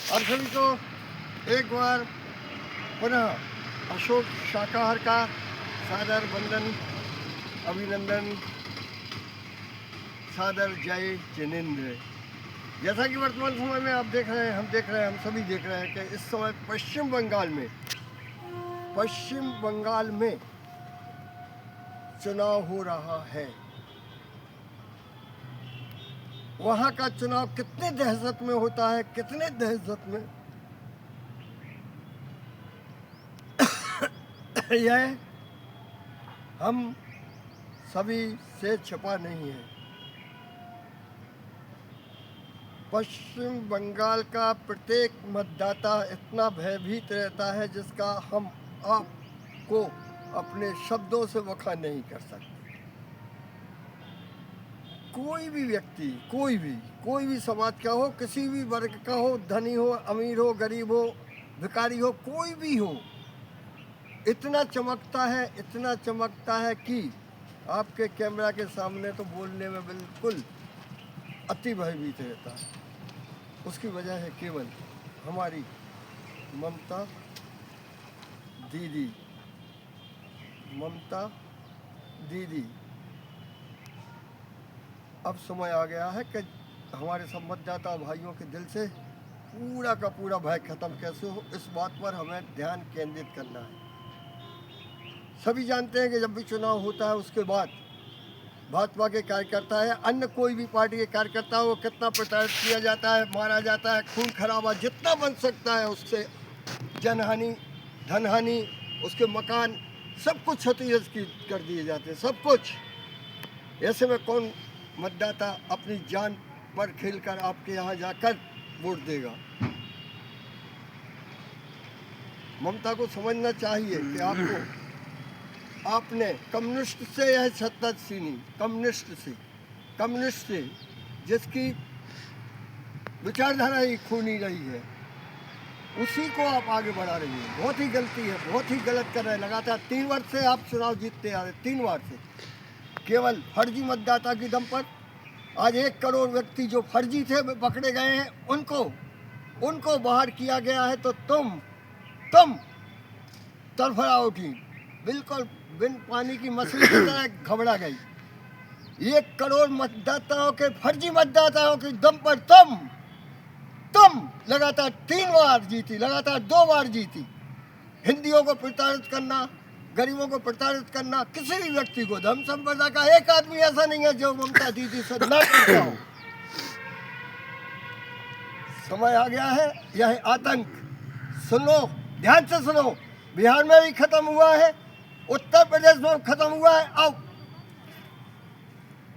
आप सभी को एक बार पुनः अशोक शाकाहार का सादर वंदन, अभिनंदन, सादर जय जिनेंद्र। जैसा कि वर्तमान समय में आप देख रहे हैं, हम सभी देख रहे हैं कि इस समय पश्चिम बंगाल में चुनाव हो रहा है। वहाँ का चुनाव कितने दहशत में होता है, कितने दहशत में यह हम सभी से छिपा नहीं है। पश्चिम बंगाल का प्रत्येक मतदाता इतना भयभीत रहता है जिसका हम आपको अपने शब्दों से बखान नहीं कर सकते। कोई भी व्यक्ति, कोई भी समाज का हो, किसी भी वर्ग का हो, धनी हो, अमीर हो, गरीब हो, भिखारी हो, कोई भी हो, इतना चमकता है कि आपके कैमरा के सामने तो बोलने में बिल्कुल अति भयभीत रहता है। उसकी वजह है केवल हमारी ममता दीदी। अब समय आ गया है कि हमारे संवाददाता भाइयों के दिल से पूरा का पूरा भय खत्म कैसे हो, इस बात पर हमें ध्यान केंद्रित करना है। सभी जानते हैं कि जब भी चुनाव होता है उसके बाद भाजपा के कार्यकर्ता है, अन्य कोई भी पार्टी के कार्यकर्ता हो, कितना प्रताड़ित किया जाता है, मारा जाता है, खून खराबा जितना बन सकता है उससे, जनहानि, धनहानि, उसके मकान, सब कुछ क्षतिग्रस्त कर दिए जाते हैं, सब कुछ। ऐसे में कौन मतदाता अपनी जान पर खेलकर आपके यहाँ जाकर वोट देगा? ममता को समझना चाहिए कि आपने कम्युनिस्ट से यह सत्ता छीनी, कम्युनिस्ट से जिसकी विचारधारा ही खूनी रही है, उसी को आप आगे बढ़ा रही है। बहुत ही गलती है, बहुत ही गलत कर रहे हैं। लगातार 3 वर्ष से आप चुनाव जीतते आ रहे, 3 बार से केवल फर्जी मतदाता की दम पर आज 1 करोड़ व्यक्ति जो फर्जी थे पकड़े गए हैं, उनको बाहर किया गया है। तो तुम तरफड़ा उठी, बिल्कुल बिन पानी की मछली की तरह घबरा गई। 1 करोड़ मतदाताओं के, फर्जी मतदाताओं के दम पर तुम लगातार 3 बार जीती, लगातार 2 बार जीती। हिंदियों को प्रताड़ित करना, गरीबों को प्रताड़ित करना, किसी भी व्यक्ति को, धर्म संप्रदाय का एक आदमी ऐसा नहीं है जो ममता दीदी से ना करता हो। समय आ गया है, यह आतंक सुनो, ध्यान से सुनो। बिहार में भी खत्म हुआ है, उत्तर प्रदेश में खत्म हुआ है, अब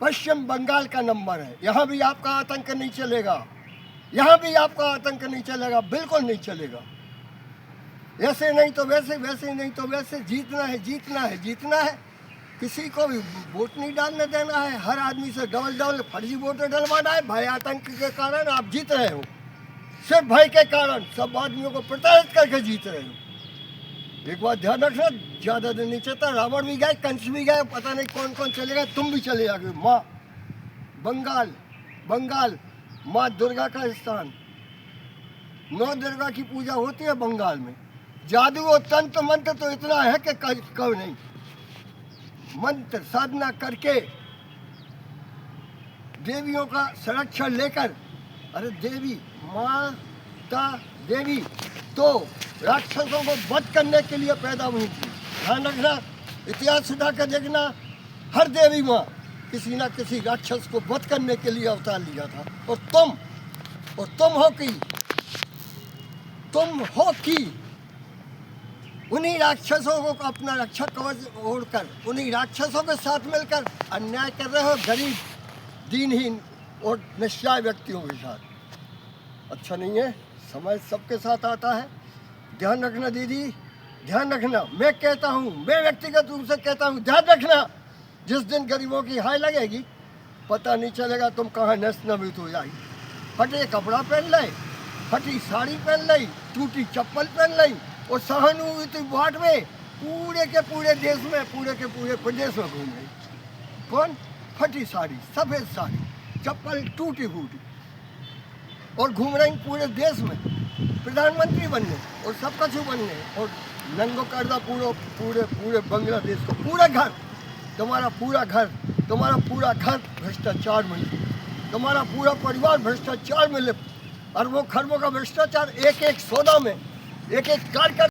पश्चिम बंगाल का नंबर है। यहाँ भी आपका आतंक नहीं चलेगा, बिल्कुल नहीं चलेगा। ऐसे नहीं तो वैसे, वैसे नहीं तो वैसे, जीतना है। किसी को भी वोट नहीं डालने देना है। हर आदमी से डबल फर्जी वोट डलवाना है। भय आतंक के कारण आप जीत रहे हो, सिर्फ भय के कारण सब आदमियों को प्रताड़ित करके जीत रहे हो। एक बात ध्यान रखना, ज़्यादा दिन नहीं चलता, रावण भी गए, कंस भी गए, पता नहीं कौन कौन चले गए, तुम भी चले जाओगे। माँ बंगाल माँ दुर्गा का स्थान, 9 दुर्गा की पूजा होती है बंगाल में। जादू और तंत्र मंत्र तो इतना है कि कब नहीं। मंत्र साधना करके देवियों का संरक्षण लेकर, अरे देवी, माता देवी तो राक्षसों को वध करने के लिए पैदा हुई थी। ध्यान रखना, इतिहास उठा कर देखना, हर देवी माँ किसी ना किसी राक्षस को वध करने के लिए अवतार लिया था। और तुम हो कि उन्हीं राक्षसों को अपना रक्षा कवच ओढ़कर, उन्हीं राक्षसों के साथ मिलकर अन्याय कर रहे हो, गरीब, दीनहीन और निस्सहाय व्यक्तियों के साथ। अच्छा नहीं है। समय सबके साथ आता है। ध्यान रखना दीदी, ध्यान रखना। मैं कहता हूँ, मैं व्यक्तिगत रूप से कहता हूँ, ध्यान रखना। जिस दिन गरीबों की हाय लगेगी, पता नहीं चलेगा तुम कहाँ नष्ट हो जाएगी। फटे कपड़ा पहन ले, फटी साड़ी पहन ली, टूटी चप्पल पहन ली और सहानुभूति बांट में पूरे के पूरे देश में, पूरे के पूरे प्रदेश में घूम रही। कौन? फटी साड़ी, सफ़ेद साड़ी, चप्पल टूटी फूटी और घूम रही पूरे देश में। प्रधानमंत्री बनने और सब कुछ बनने और नंगो कर दो पूरे पूरे बांग्लादेश को, पूरा घर तुम्हारा पूरा घर भ्रष्टाचार में, तुम्हारा पूरा परिवार भ्रष्टाचार में लिप्त, अरबों खरबों का भ्रष्टाचार, एक एक सौदा में, एक एक कार्य